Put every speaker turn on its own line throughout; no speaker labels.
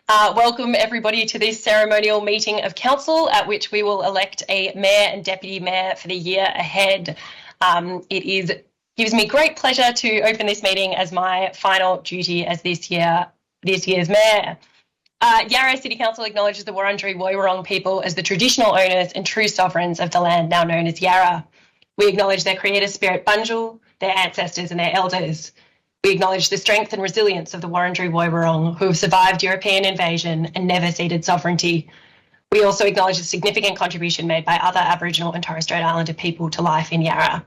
Welcome everybody to this ceremonial meeting of council at which we will elect a mayor and deputy mayor for the year ahead. It gives me great pleasure to open this meeting as my final duty as this year's mayor. Yarra City Council acknowledges the Wurundjeri Woiwurrung people as the traditional owners and true sovereigns of the land now known as Yarra. We acknowledge their creator spirit Bunjil, their ancestors and their elders. We acknowledge the strength and resilience of the Wurundjeri Woiwurrung who have survived European invasion and never ceded sovereignty. We also acknowledge the significant contribution made by other Aboriginal and Torres Strait Islander people to life in Yarra.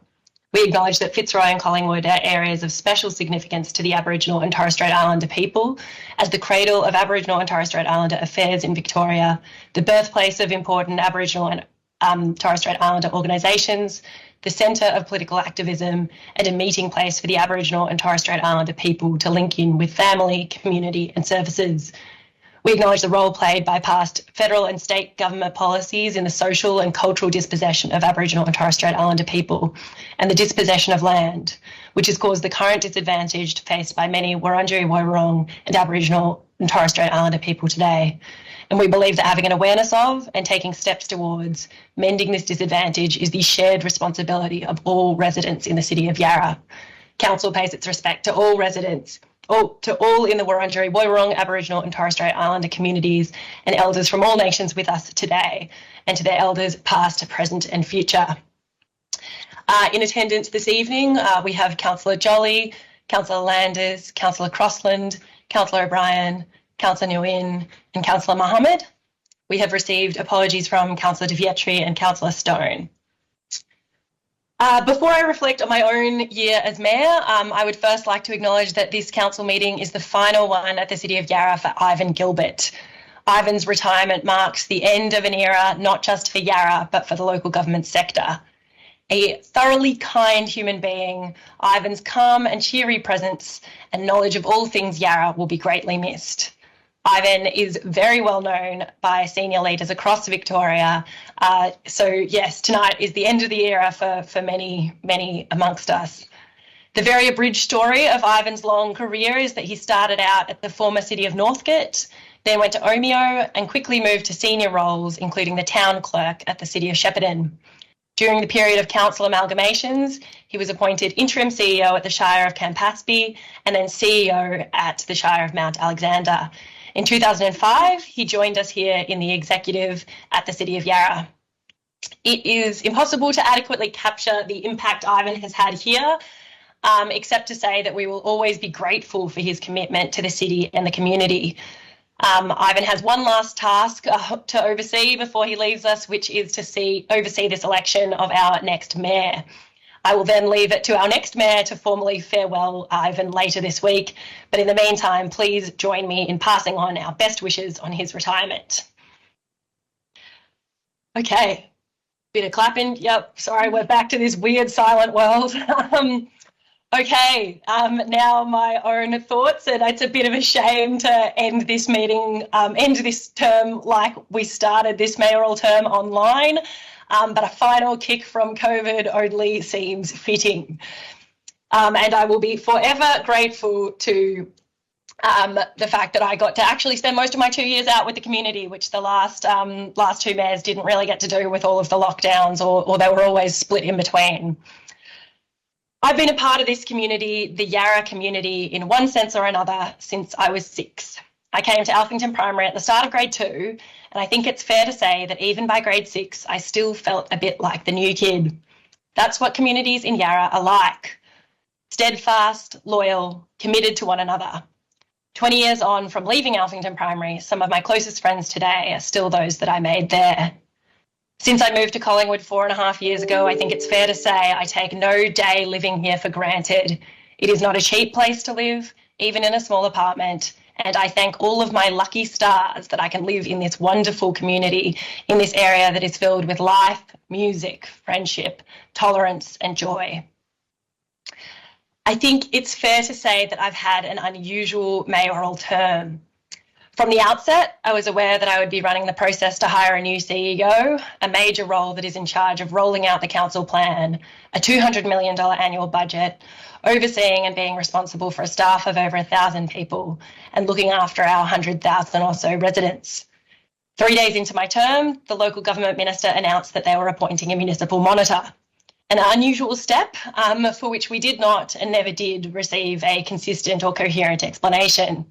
We acknowledge that Fitzroy and Collingwood are areas of special significance to the Aboriginal and Torres Strait Islander people as the cradle of Aboriginal and Torres Strait Islander affairs in Victoria, the birthplace of important Aboriginal and Torres Strait Islander organisations, the centre of political activism, and a meeting place for the Aboriginal and Torres Strait Islander people to link in with family, community and services. We acknowledge the role played by past federal and state government policies in the social and cultural dispossession of Aboriginal and Torres Strait Islander people and the dispossession of land, which has caused the current disadvantage faced by many Wurundjeri Woiwurrung and Aboriginal and Torres Strait Islander people today. And we believe that having an awareness of and taking steps towards mending this disadvantage is the shared responsibility of all residents in the city of Yarra. Council pays its respect to all residents, to all in the Wurundjeri Woiwurrung, Aboriginal and Torres Strait Islander communities and elders from all nations with us today, and to their elders past, present and future. In attendance this evening, we have Councillor Jolly, Councillor Landers, Councillor Crossland, Councillor O'Brien, Councillor Nguyen and Councillor Mohammed. We have received apologies from Councillor De Vietri and Councillor Stone. Before I reflect on my own year as Mayor, I would first like to acknowledge that this council meeting is the final one at the City of Yarra for Ivan Gilbert. Ivan's retirement marks the end of an era not just for Yarra but for the local government sector. A thoroughly kind human being, Ivan's calm and cheery presence and knowledge of all things Yarra will be greatly missed. Ivan is very well known by senior leaders across Victoria. So yes, tonight is the end of the era for many, many amongst us. The very abridged story of Ivan's long career is that he started out at the former city of Northcote, then went to Omeo and quickly moved to senior roles, including the town clerk at the city of Shepparton. During the period of council amalgamations, he was appointed interim CEO at the Shire of Campaspe and then CEO at the Shire of Mount Alexander. In 2005, he joined us here in the executive at the City of Yarra. It is impossible to adequately capture the impact Ivan has had here, except to say that we will always be grateful for his commitment to the city and the community. Ivan has one last task to oversee before he leaves us, which is to oversee this election of our next mayor. I will then leave it to our next mayor to formally farewell Ivan later this week. But in the meantime, please join me in passing on our best wishes on his retirement. Okay, bit of clapping. Yep, sorry, we're back to this weird silent world. Okay, now my own thoughts, and it's a bit of a shame to end this meeting, end this term like we started this mayoral term online. But a final kick from COVID only seems fitting. And I will be forever grateful to the fact that I got to actually spend most of my 2 years out with the community, which the last two mayors didn't really get to do with all of the lockdowns, or they were always split in between. I've been a part of this community, the Yarra community, in one sense or another since I was 6. I came to Alphington Primary at the start of grade 2, and I think it's fair to say that even by grade 6, I still felt a bit like the new kid. That's what communities in Yarra are like. Steadfast, loyal, committed to one another. 20 years on from leaving Alphington Primary, some of my closest friends today are still those that I made there. Since I moved to Collingwood 4.5 years ago, I think it's fair to say I take no day living here for granted. It is not a cheap place to live, even in a small apartment, and I thank all of my lucky stars that I can live in this wonderful community, in this area that is filled with life, music, friendship, tolerance and joy. I think it's fair to say that I've had an unusual mayoral term. From the outset, I was aware that I would be running the process to hire a new CEO, a major role that is in charge of rolling out the council plan, a $200 million annual budget, overseeing and being responsible for a staff of over 1,000 people, and looking after our 100,000 or so residents. 3 days into my term, the local government minister announced that they were appointing a municipal monitor, an unusual step for which we did not and never did receive a consistent or coherent explanation.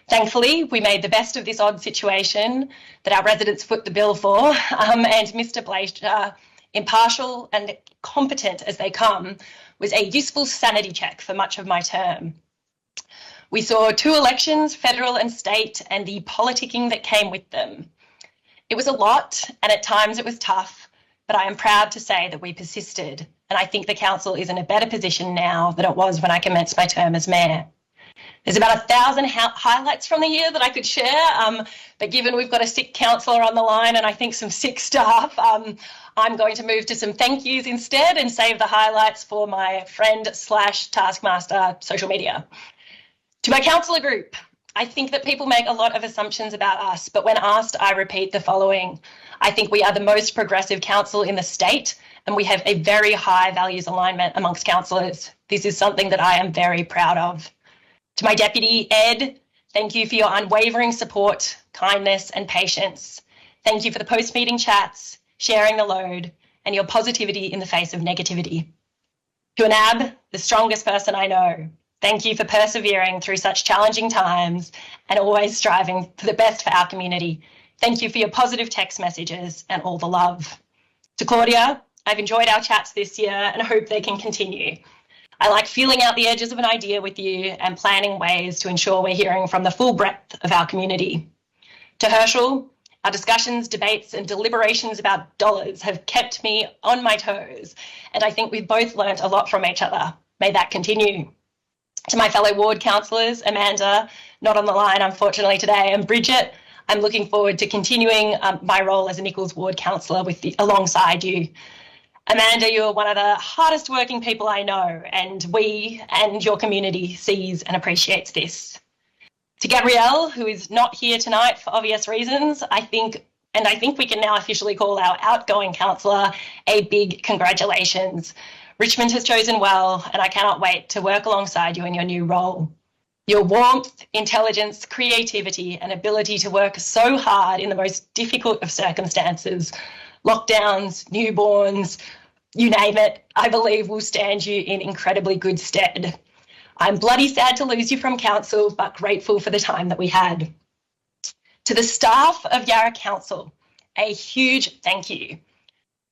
Thankfully, we made the best of this odd situation that our residents foot the bill for, and Mr. Blazer, impartial and competent as they come, was a useful sanity check for much of my term. We saw 2 elections, federal and state, and the politicking that came with them. It was a lot, and at times it was tough, but I am proud to say that we persisted, and I think the council is in a better position now than it was when I commenced my term as mayor. There's about 1,000 highlights from the year that I could share, but given we've got a sick councillor on the line and I think some sick staff, I'm going to move to some thank yous instead and save the highlights for my friend/taskmaster social media. To my councillor group, I think that people make a lot of assumptions about us, but when asked, I repeat the following. I think we are the most progressive council in the state, and we have a very high values alignment amongst councillors. This is something that I am very proud of. To my deputy, Ed, thank you for your unwavering support, kindness and patience. Thank you for the post-meeting chats, sharing the load, and your positivity in the face of negativity. To Anab, the strongest person I know, thank you for persevering through such challenging times and always striving for the best for our community. Thank you for your positive text messages and all the love. To Claudia, I've enjoyed our chats this year and hope they can continue. I like feeling out the edges of an idea with you and planning ways to ensure we're hearing from the full breadth of our community. To Herschel, our discussions, debates and deliberations about dollars have kept me on my toes, and I think we've both learnt a lot from each other. May that continue. To my fellow ward councillors, Amanda, not on the line unfortunately today, and Bridget, I'm looking forward to continuing my role as a Nichols ward councillor alongside you. Amanda, you're one of the hardest working people I know, and we and your community sees and appreciates this. To Gabrielle, who is not here tonight for obvious reasons, I think we can now officially call our outgoing councillor a big congratulations. Richmond has chosen well, and I cannot wait to work alongside you in your new role. Your warmth, intelligence, creativity, and ability to work so hard in the most difficult of circumstances, lockdowns, newborns, you name it, I believe will stand you in incredibly good stead. I'm bloody sad to lose you from council, but grateful for the time that we had. To the staff of Yarra Council, a huge thank you.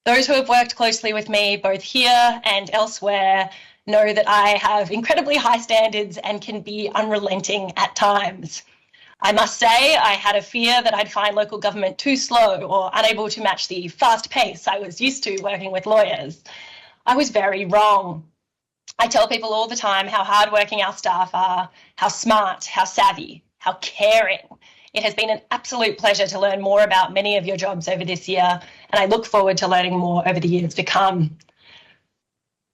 Those who have worked closely with me, both here and elsewhere, know that I have incredibly high standards and can be unrelenting at times. I must say I had a fear that I'd find local government too slow or unable to match the fast pace I was used to working with lawyers. I was very wrong. I tell people all the time how hardworking our staff are, how smart, how savvy, how caring. It has been an absolute pleasure to learn more about many of your jobs over this year, and I look forward to learning more over the years to come.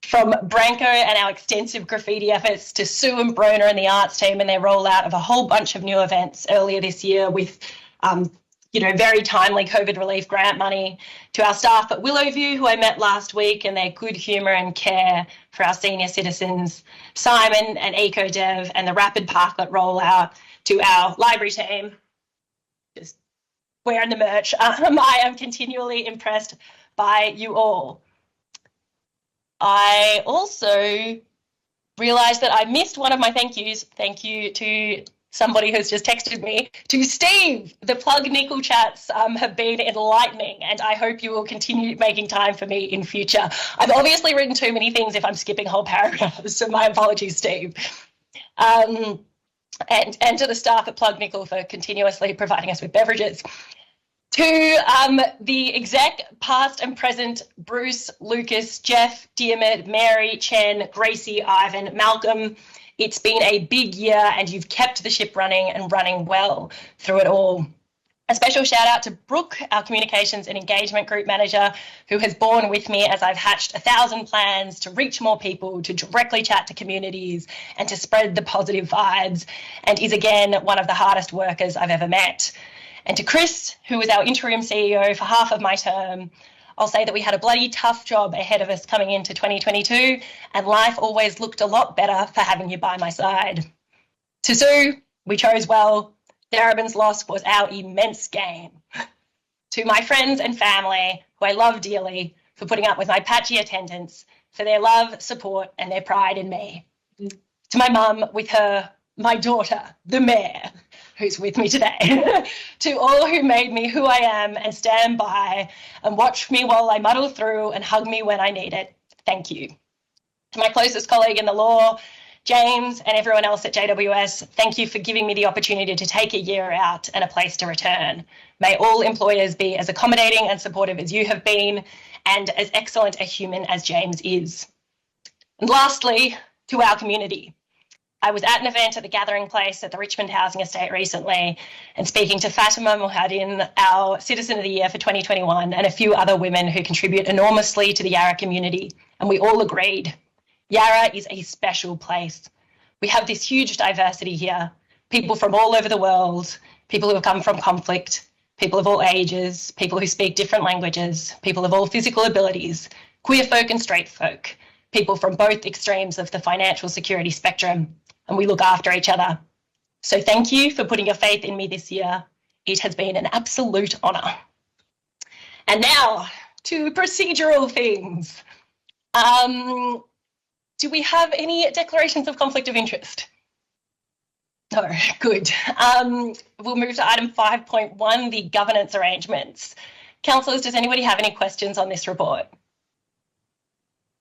From Branko and our extensive graffiti efforts to Sue and Brona and the arts team and their rollout of a whole bunch of new events earlier this year with, very timely COVID relief grant money, to our staff at Willowview, who I met last week, and their good humour and care for our senior citizens, Simon and EcoDev and the Rapid Parklet rollout, to our library team, just wearing the merch. I am continually impressed by you all. I also realised that I missed one of my thank yous. Thank you to somebody who's just texted me, to Steve. The Plug Nickel chats have been enlightening, and I hope you will continue making time for me in future. I've obviously written too many things if I'm skipping whole paragraphs, so my apologies, Steve. And to the staff at Plug Nickel for continuously providing us with beverages. To the exec, past and present, Bruce, Lucas, Jeff, Diarmid, Mary, Chen, Gracie, Ivan, Malcolm. It's been a big year and you've kept the ship running and running well through it all. A special shout out to Brooke, our Communications and Engagement Group Manager, who has borne with me as I've hatched 1,000 plans to reach more people, to directly chat to communities and to spread the positive vibes, and is again one of the hardest workers I've ever met. And to Chris, who was our interim CEO for half of my term, I'll say that we had a bloody tough job ahead of us coming into 2022, and life always looked a lot better for having you by my side. To Sue, we chose well. Darebin's loss was our immense gain. To my friends and family, who I love dearly, for putting up with my patchy attendance, for their love, support, and their pride in me. To my mum, with her, my daughter, the mayor, who's with me today. To all who made me who I am and stand by and watch me while I muddle through and hug me when I need it. Thank you. To my closest colleague in the law, James, and everyone else at JWS, thank you for giving me the opportunity to take a year out and a place to return. May all employers be as accommodating and supportive as you have been, and as excellent a human as James is. And lastly, to our community. I was at an event at the Gathering Place at the Richmond Housing Estate recently and speaking to Fatima Muhaddin, our Citizen of the Year for 2021, and a few other women who contribute enormously to the Yarra community, and we all agreed. Yarra is a special place. We have this huge diversity here, people from all over the world, people who have come from conflict, people of all ages, people who speak different languages, people of all physical abilities, queer folk and straight folk, people from both extremes of the financial security spectrum, and we look after each other. So thank you for putting your faith in me this year. It has been an absolute honour. And now to procedural things. Do we have any declarations of conflict of interest? No, good. We'll move to item 5.1, the governance arrangements. Councillors, does anybody have any questions on this report?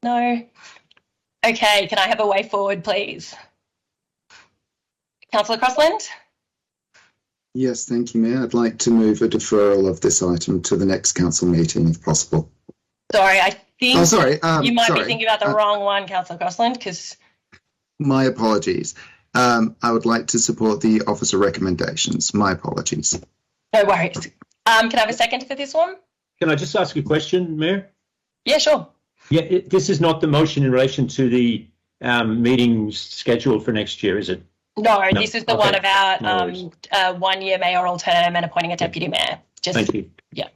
No? Okay, can I have a way forward, please? Councillor Crossland?
Yes, thank you, Mayor. I'd like to move a deferral of this item to the next council meeting, if possible.
Sorry, I think you might be thinking about the wrong one, Councillor Crossland, because...
My apologies. I would like to support the officer recommendations. My apologies.
No worries. Can I have a second for this one?
Can I just ask a question, Mayor?
Yeah, sure.
Yeah, this is not the motion in relation to the meetings scheduled for next year, is it?
No, this is the one about 1-year mayoral term and appointing a deputy mayor.
Thank you.
Yeah.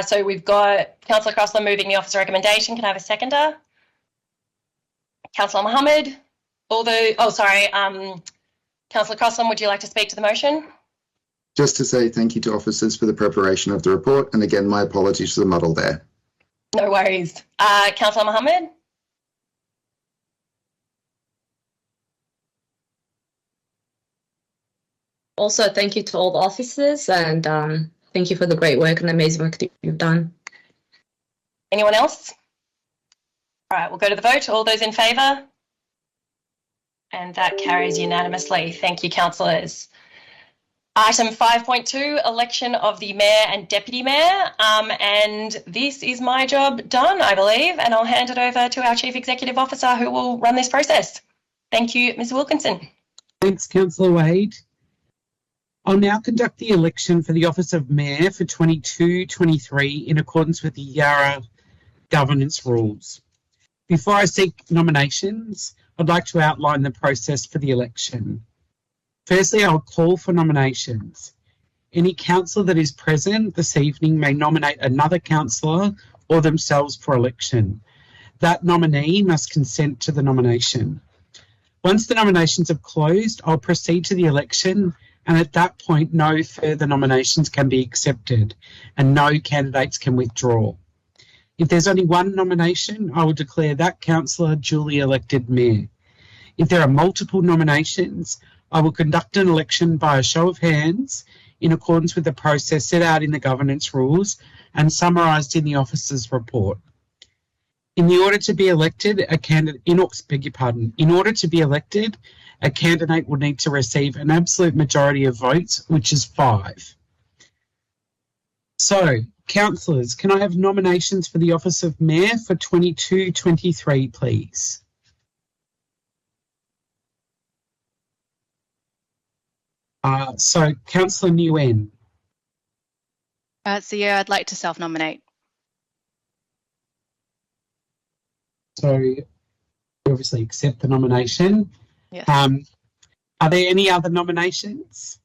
So we've got Councillor Crossland moving the officer recommendation. Can I have a seconder? Councillor Mohammed. Councillor Crossland, would you like to speak to the motion?
Just to say thank you to officers for the preparation of the report, and again, my apologies for the muddle there.
No worries. Councillor Mohammed.
Also, thank you to all the officers, and thank you for the great work and amazing work that you've done.
Anyone else? All right, we'll go to the vote. All those in favour? And that carries unanimously. Thank you, councillors. Item 5.2, election of the mayor and deputy mayor. And this is my job done, I believe, and I'll hand it over to our Chief Executive Officer who will run this process. Thank you, Ms Wilkinson.
Thanks, Councillor Wade. I'll now conduct the election for the office of Mayor for 22-23 in accordance with the Yarra governance rules. Before I seek nominations, I'd like to outline the process for the election. Firstly, I'll call for nominations. Any councillor that is present this evening may nominate another councillor or themselves for election. That nominee must consent to the nomination. Once the nominations have closed, I'll proceed to the election, and at that point, no further nominations can be accepted and no candidates can withdraw. If there's only one nomination, I will declare that councillor duly elected mayor. If there are multiple nominations, I will conduct an election by a show of hands in accordance with the process set out in the governance rules and summarised in the officer's report. In order to be elected, a candidate will need to receive an absolute majority of votes, which is 5. So, councillors, can I have nominations for the office of Mayor for 22-23, please? So, Councillor Nguyen.
CEO, I'd like to self-nominate.
So you obviously accept the nomination.
Yes.
Are there any other nominations?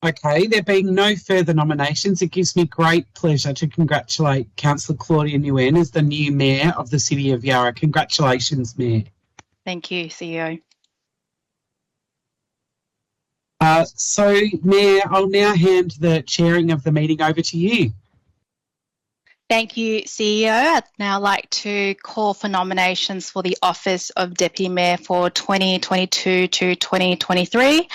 Okay, there being no further nominations, it gives me great pleasure to congratulate Councillor Claudia Nguyen as the new Mayor of the City of Yarra. Congratulations, Mayor.
Thank you, CEO.
So, Mayor, I'll now hand the chairing of the meeting over to you.
Thank you, CEO. I'd now like to call for nominations for the office of Deputy Mayor for 2022 to 2023.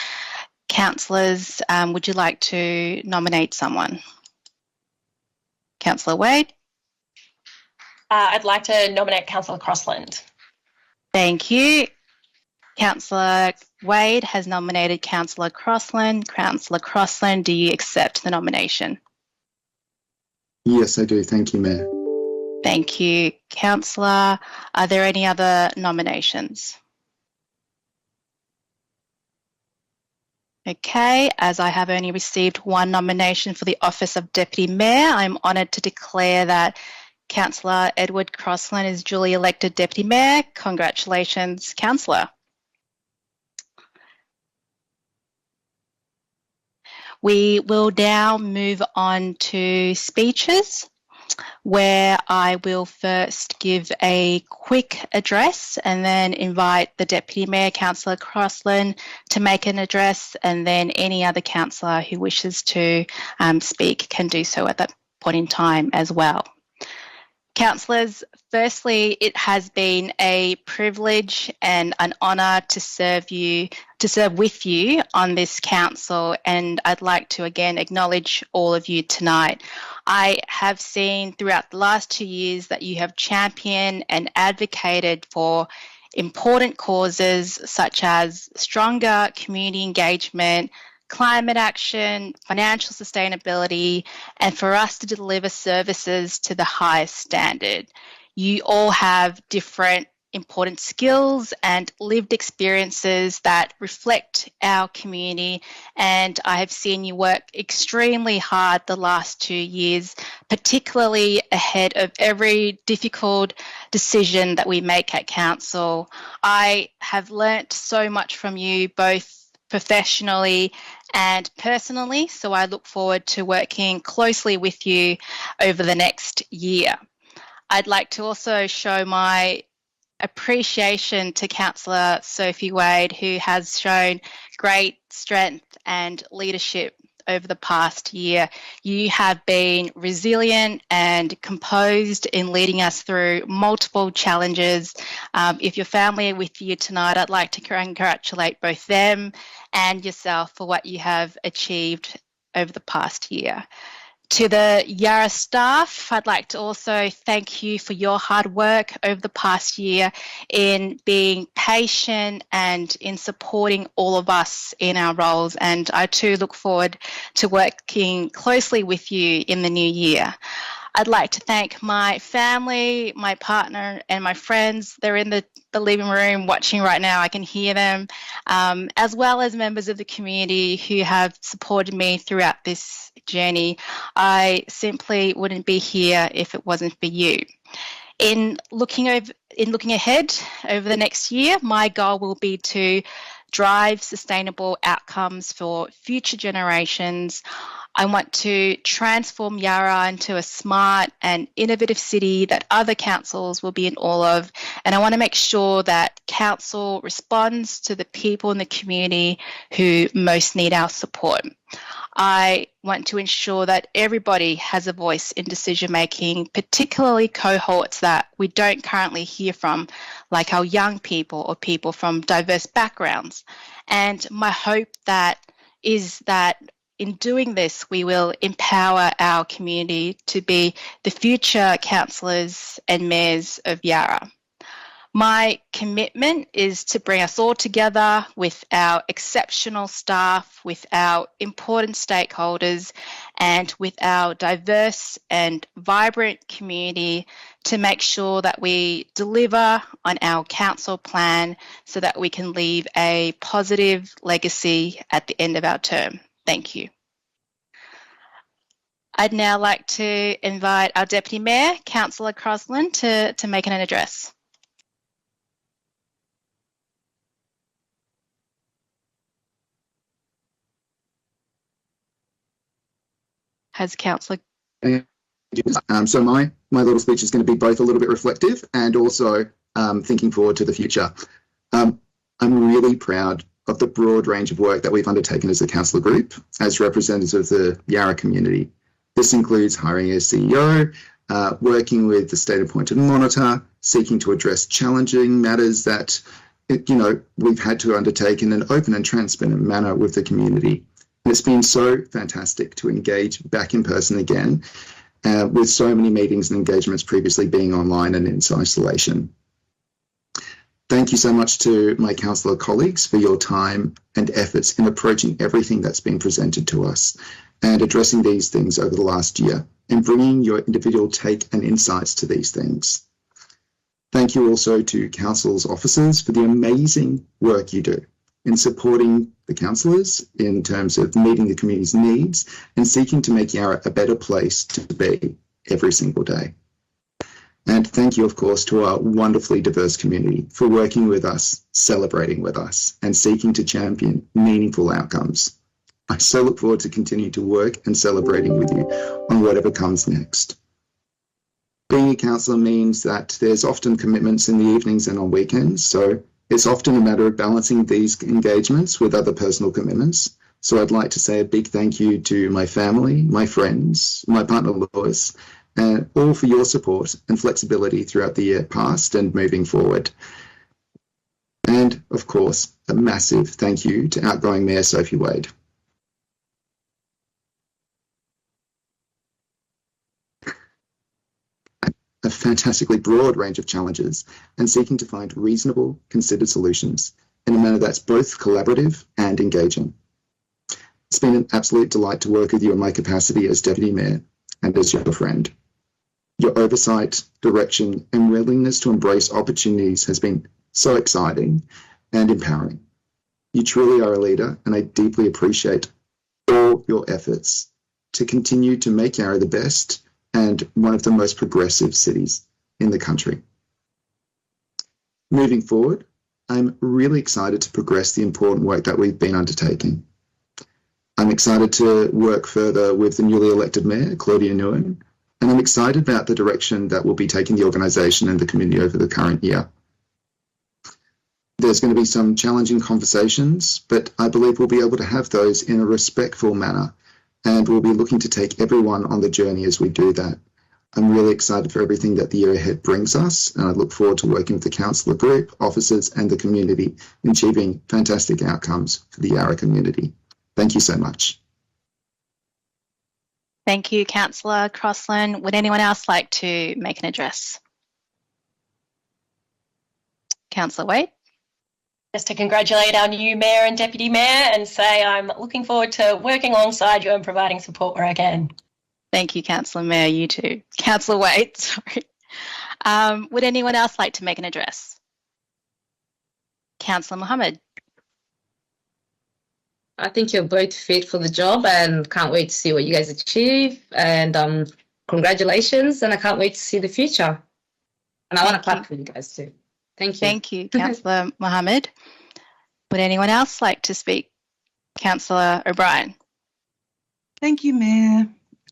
Councillors, would you like to nominate someone? Councillor Wade?
I'd like to nominate Councillor Crossland.
Thank you. Councillor Wade has nominated Councillor Crossland. Councillor Crossland, do you accept the nomination?
Yes, I do. Thank you, Mayor.
Thank you, Councillor. Are there any other nominations? Okay, as I have only received one nomination for the office of Deputy Mayor, I'm honoured to declare that Councillor Edward Crossland is duly elected Deputy Mayor. Congratulations, Councillor. We will now move on to speeches, where I will first give a quick address and then invite the Deputy Mayor, Councillor Crossland, to make an address, and then any other councillor who wishes to speak can do so at that point in time as well. Councillors, firstly, it has been a privilege and an honour to serve with you on this council, and I'd like to again acknowledge all of you tonight. I have seen throughout the last 2 years that you have championed and advocated for important causes such as stronger community engagement, climate action, financial sustainability, and for us to deliver services to the highest standard. You all have different important skills and lived experiences that reflect our community, and I have seen you work extremely hard the last 2 years, particularly ahead of every difficult decision that we make at council. I have learnt so much from you, both professionally and personally, so I look forward to working closely with you over the next year. I'd like to also show my appreciation to Councillor Sophie Wade, who has shown great strength and leadership over the past year. You have been resilient and composed in leading us through multiple challenges. If your family are with you tonight, I'd like to congratulate both them and yourself for what you have achieved over the past year. To the Yarra staff, I'd like to also thank you for your hard work over the past year in being patient and in supporting all of us in our roles. And I too look forward to working closely with you in the new year. I'd like to thank my family, my partner, and my friends. They're in the living room watching right now. I can hear them, as well as members of the community who have supported me throughout this journey. I simply wouldn't be here if it wasn't for you. In looking ahead over the next year, my goal will be to drive sustainable outcomes for future generations. I want to transform Yarra into a smart and innovative city that other councils will be in awe of. And I want to make sure that council responds to the people in the community who most need our support. I want to ensure that everybody has a voice in decision making, particularly cohorts that we don't currently hear from, like our young people or people from diverse backgrounds. And my hope is that in doing this, we will empower our community to be the future councillors and mayors of Yarra. My commitment is to bring us all together with our exceptional staff, with our important stakeholders, and with our diverse and vibrant community to make sure that we deliver on our council plan so that we can leave a positive legacy at the end of our term. Thank you. I'd now like to invite our Deputy Mayor, Councillor Crosland, to make an address. Has Councillor...
So my little speech is going to be both a little bit reflective and also thinking forward to the future. I'm really proud of the broad range of work that we've undertaken as a council group as representatives of the Yarra community. This includes hiring a CEO, working with the state-appointed monitor, seeking to address challenging matters that, we've had to undertake in an open and transparent manner with the community. And it's been so fantastic to engage back in person again, with so many meetings and engagements previously being online and in isolation. Thank you so much to my councillor colleagues for your time and efforts in approaching everything that's been presented to us and addressing these things over the last year and bringing your individual take and insights to these things. Thank you also to council's officers for the amazing work you do in supporting the councillors in terms of meeting the community's needs and seeking to make Yarra a better place to be every single day. And thank you, of course, to our wonderfully diverse community for working with us, celebrating with us, and seeking to champion meaningful outcomes. I so look forward to continuing to work and celebrating with you on whatever comes next. Being a councillor means that there's often commitments in the evenings and on weekends, so it's often a matter of balancing these engagements with other personal commitments. So I'd like to say a big thank you to my family, my friends, my partner Lewis, and all for your support and flexibility throughout the year past and moving forward. And of course, a massive thank you to outgoing Mayor Sophie Wade. A fantastically broad range of challenges and seeking to find reasonable, considered solutions in a manner that's both collaborative and engaging. It's been an absolute delight to work with you in my capacity as Deputy Mayor and as your friend. Your oversight, direction, and willingness to embrace opportunities has been so exciting and empowering. You truly are a leader, and I deeply appreciate all your efforts to continue to make Yarra the best and one of the most progressive cities in the country. Moving forward, I'm really excited to progress the important work that we've been undertaking. I'm excited to work further with the newly elected Mayor, Claudia Nguyen, and I'm excited about the direction that we'll be taking the organisation and the community over the current year. There's going to be some challenging conversations, but I believe we'll be able to have those in a respectful manner, and we'll be looking to take everyone on the journey as we do that. I'm really excited for everything that the year ahead brings us, and I look forward to working with the councillor group, officers and the community in achieving fantastic outcomes for the Yarra community. Thank you so much.
Thank you, Councillor Crosland. Would anyone else like to make an address? Councillor Wade.
Just to congratulate our new Mayor and Deputy Mayor and say I'm looking forward to working alongside you and providing support where I can.
Thank you, Councillor Mayor. You too. Councillor Wade, sorry. Would anyone else like to make an address? Councillor Mohammed.
I think you're both fit for the job and can't wait to see what you guys achieve. And congratulations, and I can't wait to see the future. And I want to clap for you guys too. Thank you.
Thank you, Councillor Mohammed. Would anyone else like to speak? Councillor O'Brien.
Thank you, Mayor.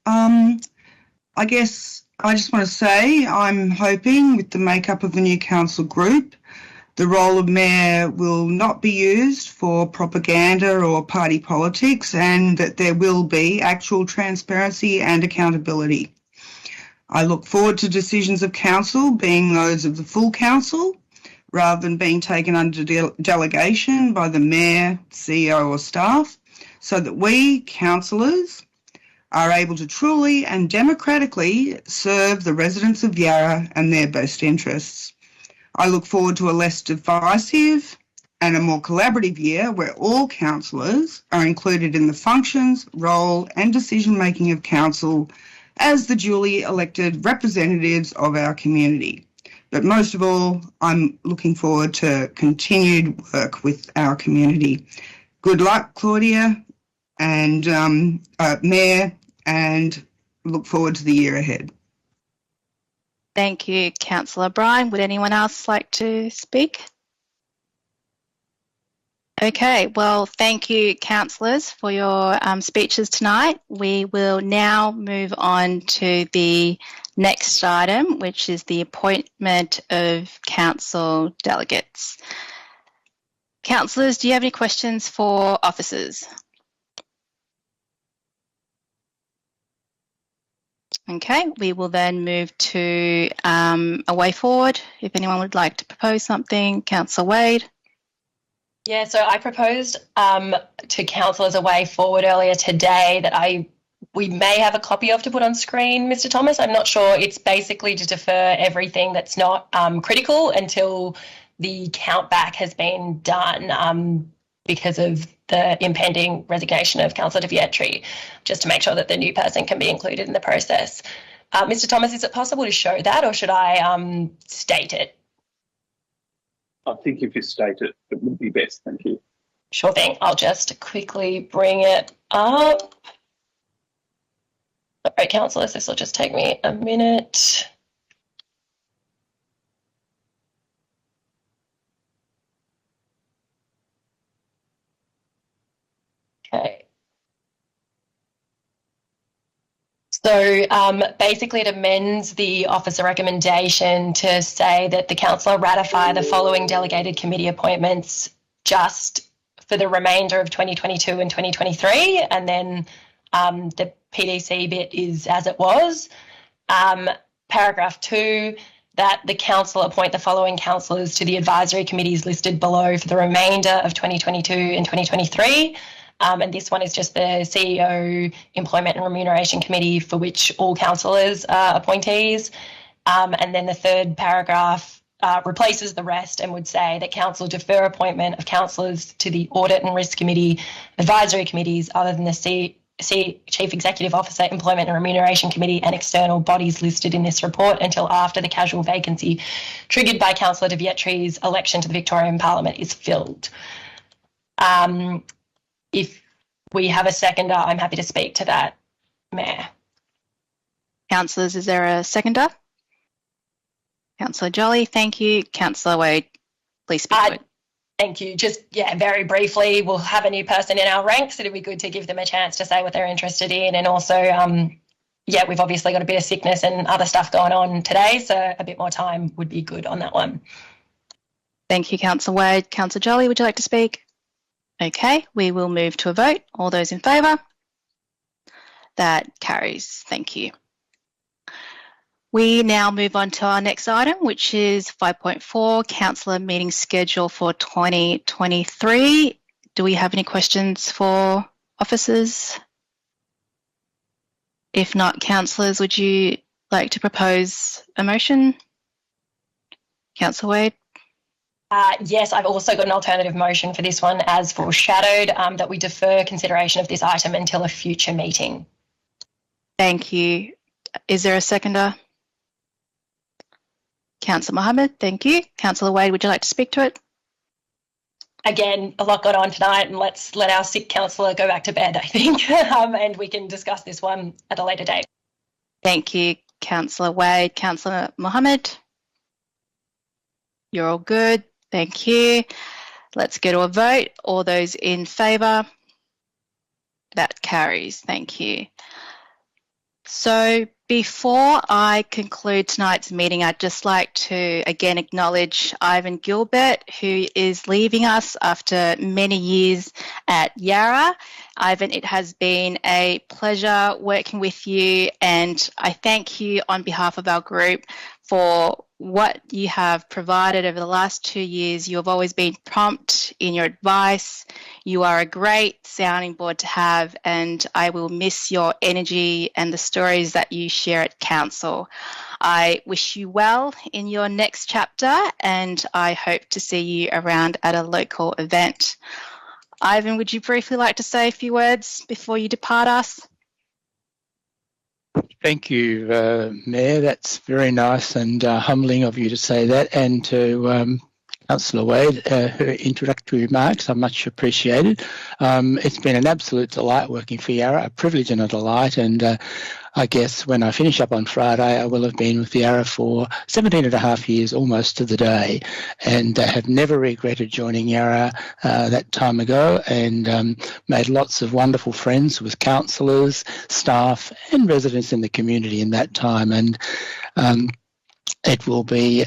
I guess I just want to say I'm hoping with the makeup of the new council group, the role of Mayor will not be used for propaganda or party politics, and that there will be actual transparency and accountability. I look forward to decisions of council being those of the full council, rather than being taken under delegation by the Mayor, CEO or staff, so that we, councillors, are able to truly and democratically serve the residents of Yarra and their best interests. I look forward to a less divisive and a more collaborative year where all councillors are included in the functions, role and decision-making of council as the duly elected representatives of our community. But most of all, I'm looking forward to continued work with our community. Good luck, Claudia and Mayor, and look forward to the year ahead.
Thank you, Councillor Bryan. Would anyone else like to speak? Okay, well, thank you, councillors, for your speeches tonight. We will now move on to the next item, which is the appointment of council delegates. Councillors, do you have any questions for officers? Okay, we will then move to a way forward. If anyone would like to propose something, Councillor Wade.
Yeah, so I proposed to council as a way forward earlier today that we may have a copy of to put on screen, Mr. Thomas. I'm not sure. It's basically to defer everything that's not critical until the count back has been done because of the impending resignation of Councillor De Vietri, just to make sure that the new person can be included in the process. Mr. Thomas, is it possible to show that, or should I state it?
I think if you state it, it would be best. Thank you.
Sure thing. I'll just quickly bring it up. All right, councillors, this will just take me a minute. Okay. So basically it amends the officer recommendation to say that the councillor ratify the following delegated committee appointments just for the remainder of 2022 and 2023, and then the PDC bit is as it was. Paragraph 2, that the council appoint the following councillors to the advisory committees listed below for the remainder of 2022 and 2023. And this one is just the CEO Employment and Remuneration Committee, for which all councillors are appointees. And then the third paragraph replaces the rest and would say that council defer appointment of councillors to the Audit and Risk Committee advisory committees other than the Chief Executive Officer Employment and Remuneration Committee and external bodies listed in this report until after the casual vacancy triggered by Councillor De Vietri's election to the Victorian Parliament is filled. If we have a seconder, I'm happy to speak to that, Mayor.
Councillors, is there a seconder? Councillor Jolly, thank you. Councillor Wade, please speak to it.
Thank you. Just, very briefly, we'll have a new person in our ranks. It'd be good to give them a chance to say what they're interested in. And also, we've obviously got a bit of sickness and other stuff going on today, so a bit more time would be good on that one.
Thank you, Councillor Wade. Councillor Jolly, would you like to speak? Okay, we will move to a vote. All those in favour? That carries. Thank you. We now move on to our next item, which is 5.4, Councillor meeting schedule for 2023. Do we have any questions for officers? If not, councillors, would you like to propose a motion? Councillor Wade?
Yes, I've also got an alternative motion for this one as foreshadowed, that we defer consideration of this item until a future meeting.
Thank you. Is there a seconder? Councillor Mohammed, thank you. Councillor Wade, would you like to speak to it?
Again, a lot got on tonight, and let's let our sick councillor go back to bed, I think, and we can discuss this one at a later date.
Thank you, Councillor Wade. Councillor Mohammed? You're all good. Thank you. Let's go to a vote. All those in favour? That carries. Thank you. So before I conclude tonight's meeting, I'd just like to again acknowledge Ivan Gilbert, who is leaving us after many years at Yarra. Ivan, it has been a pleasure working with you, and I thank you on behalf of our group for what you have provided over the last 2 years. You have always been prompt in your advice. You are a great sounding board to have, and I will miss your energy and the stories that you share at council. I wish you well in your next chapter, and I hope to see you around at a local event. Ivan, would you briefly like to say a few words before you depart us?
Thank you, Mayor. That's very nice and humbling of you to say that, and to Councillor Wade, her introductory remarks are much appreciated. It's been an absolute delight working for Yarra, a privilege and a delight, and I guess when I finish up on Friday, I will have been with Yarra for 17 and a half years, almost to the day, and have never regretted joining Yarra that time ago, and made lots of wonderful friends with councillors, staff and residents in the community in that time, and it will be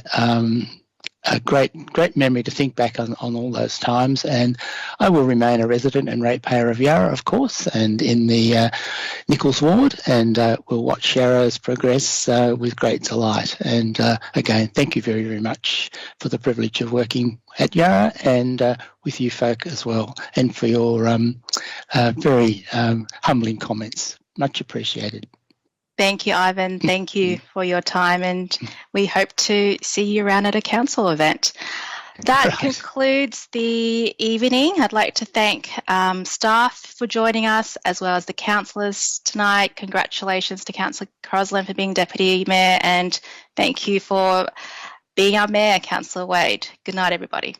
a great memory to think back on all those times, and I will remain a resident and ratepayer of Yarra, of course, and in the Nichols ward, and we'll watch Yarra's progress with great delight. And again, thank you very, very much for the privilege of working at Yarra and with you folk as well, and for your very humbling comments. Much appreciated.
Thank you, Ivan. Thank you for your time, and we hope to see you around at a council event. That concludes the evening. I'd like to thank staff for joining us, as well as the councillors tonight. Congratulations to Councillor Crosland for being Deputy Mayor, and thank you for being our Mayor, Councillor Wade. Good night, everybody.